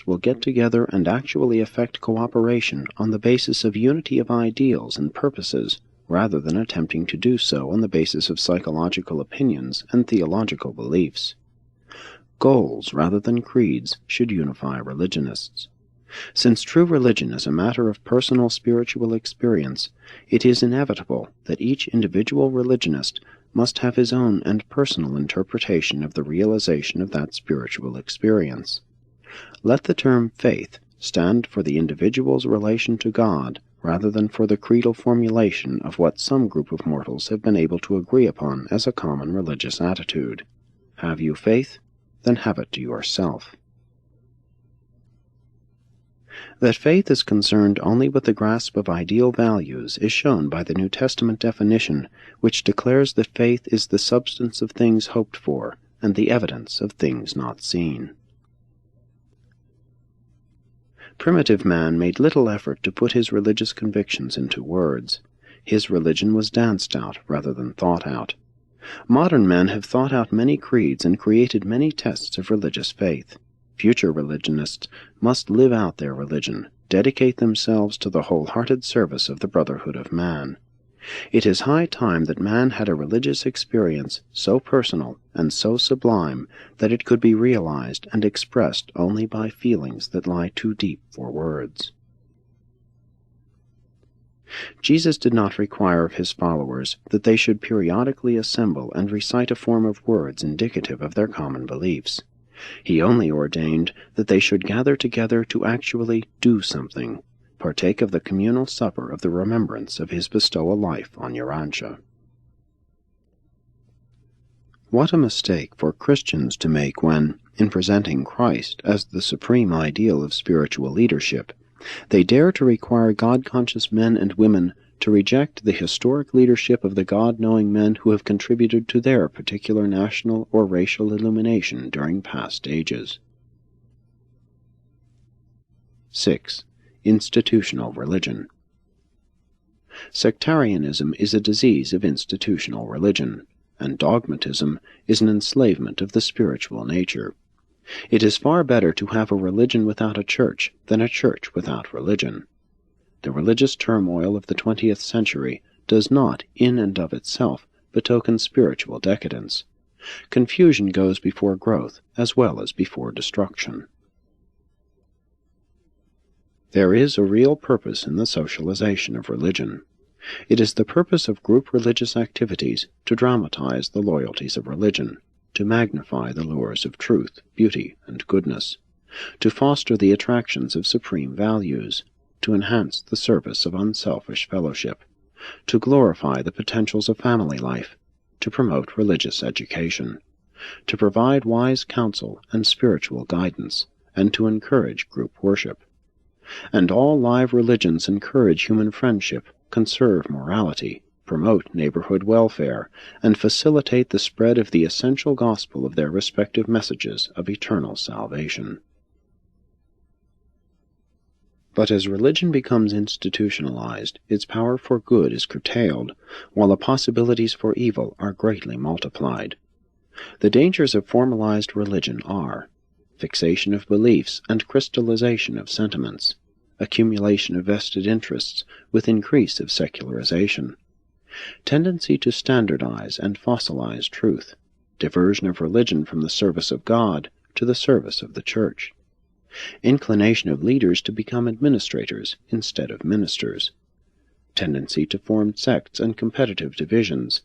will get together and actually effect cooperation on the basis of unity of ideals and purposes, rather than attempting to do so on the basis of psychological opinions and theological beliefs. Goals rather than creeds should unify religionists. Since true religion is a matter of personal spiritual experience, it is inevitable that each individual religionist must have his own and personal interpretation of the realization of that spiritual experience. Let the term faith stand for the individual's relation to God rather than for the creedal formulation of what some group of mortals have been able to agree upon as a common religious attitude. Have you faith? Then have it to yourself. That faith is concerned only with the grasp of ideal values is shown by the New Testament definition, which declares that faith is the substance of things hoped for and the evidence of things not seen. Primitive man made little effort to put his religious convictions into words. His religion was danced out rather than thought out. Modern men have thought out many creeds and created many tests of religious faith. Future religionists must live out their religion, dedicate themselves to the wholehearted service of the brotherhood of man. It is high time that man had a religious experience so personal and so sublime that it could be realized and expressed only by feelings that lie too deep for words. Jesus did not require of his followers that they should periodically assemble and recite a form of words indicative of their common beliefs. He only ordained that they should gather together to actually do something, partake of the communal supper of the remembrance of his bestowal life on Urantia. What a mistake for Christians to make when, in presenting Christ as the supreme ideal of spiritual leadership, they dare to require God-conscious men and women to reject the historic leadership of the God-knowing men who have contributed to their particular national or racial illumination during past ages. 6. Institutional religion. Sectarianism is a disease of institutional religion, and dogmatism is an enslavement of the spiritual nature. It is far better to have a religion without a church than a church without religion. The religious turmoil of the 20th century does not, in and of itself, betoken spiritual decadence. Confusion goes before growth as well as before destruction. There is a real purpose in the socialization of religion. It is the purpose of group religious activities to dramatize the loyalties of religion, to magnify the lures of truth, beauty, and goodness, to foster the attractions of supreme values, to enhance the service of unselfish fellowship, to glorify the potentials of family life, to promote religious education, to provide wise counsel and spiritual guidance, and to encourage group worship. And all live religions encourage human friendship, conserve morality, promote neighborhood welfare, and facilitate the spread of the essential gospel of their respective messages of eternal salvation. But as religion becomes institutionalized, its power for good is curtailed, while the possibilities for evil are greatly multiplied. The dangers of formalized religion are fixation of beliefs and crystallization of sentiments, accumulation of vested interests with increase of secularization, tendency to standardize and fossilize truth, diversion of religion from the service of God to the service of the Church, inclination of leaders to become administrators instead of ministers, tendency to form sects and competitive divisions,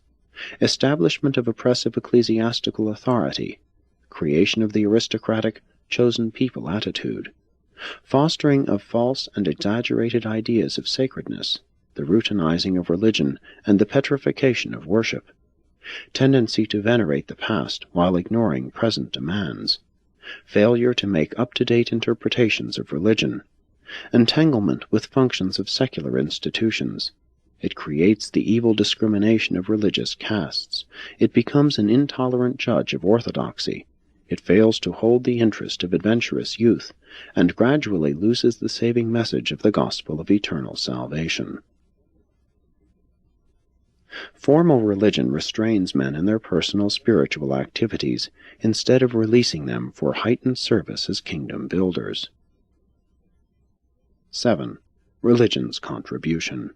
establishment of oppressive ecclesiastical authority, creation of the aristocratic, chosen people attitude, fostering of false and exaggerated ideas of sacredness, the routinizing of religion and the petrification of worship, tendency to venerate the past while ignoring present demands, failure to make up-to-date interpretations of religion, entanglement with functions of secular institutions. It creates the evil discrimination of religious castes. It becomes an intolerant judge of orthodoxy. It fails to hold the interest of adventurous youth, and gradually loses the saving message of the gospel of eternal salvation. Formal religion restrains men in their personal spiritual activities, instead of releasing them for heightened service as kingdom builders. 7. Religion's contribution.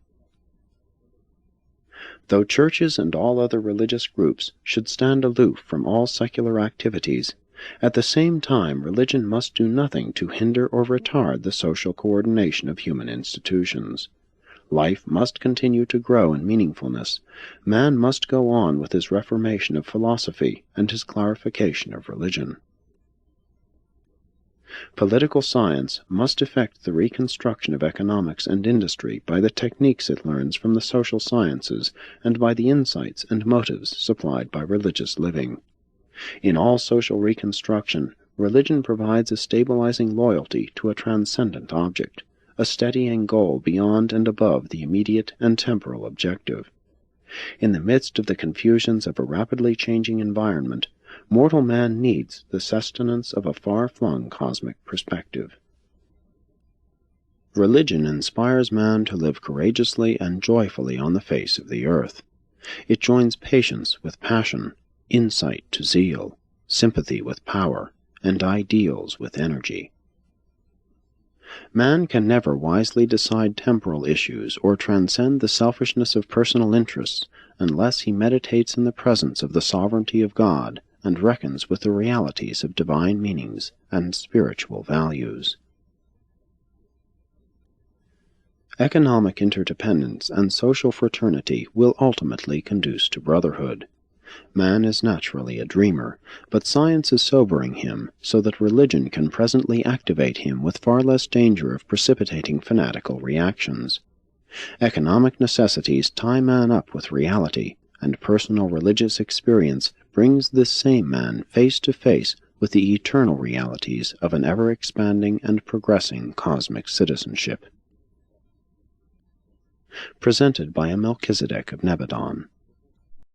Though churches and all other religious groups should stand aloof from all secular activities, at the same time religion must do nothing to hinder or retard the social coordination of human institutions. Life must continue to grow in meaningfulness. Man must go on with his reformation of philosophy and his clarification of religion. Political science must effect the reconstruction of economics and industry by the techniques it learns from the social sciences and by the insights and motives supplied by religious living. In all social reconstruction, religion provides a stabilizing loyalty to a transcendent object, a steadying goal beyond and above the immediate and temporal objective. In the midst of the confusions of a rapidly changing environment, mortal man needs the sustenance of a far-flung cosmic perspective. Religion inspires man to live courageously and joyfully on the face of the earth. It joins patience with passion, insight to zeal, sympathy with power, and ideals with energy. Man can never wisely decide temporal issues or transcend the selfishness of personal interests unless he meditates in the presence of the sovereignty of God and reckons with the realities of divine meanings and spiritual values. Economic interdependence and social fraternity will ultimately conduce to brotherhood. Man is naturally a dreamer, but science is sobering him so that religion can presently activate him with far less danger of precipitating fanatical reactions. Economic necessities tie man up with reality, and personal religious experience brings this same man face to face with the eternal realities of an ever-expanding and progressing cosmic citizenship. Presented by a Melchizedek of Nebadon.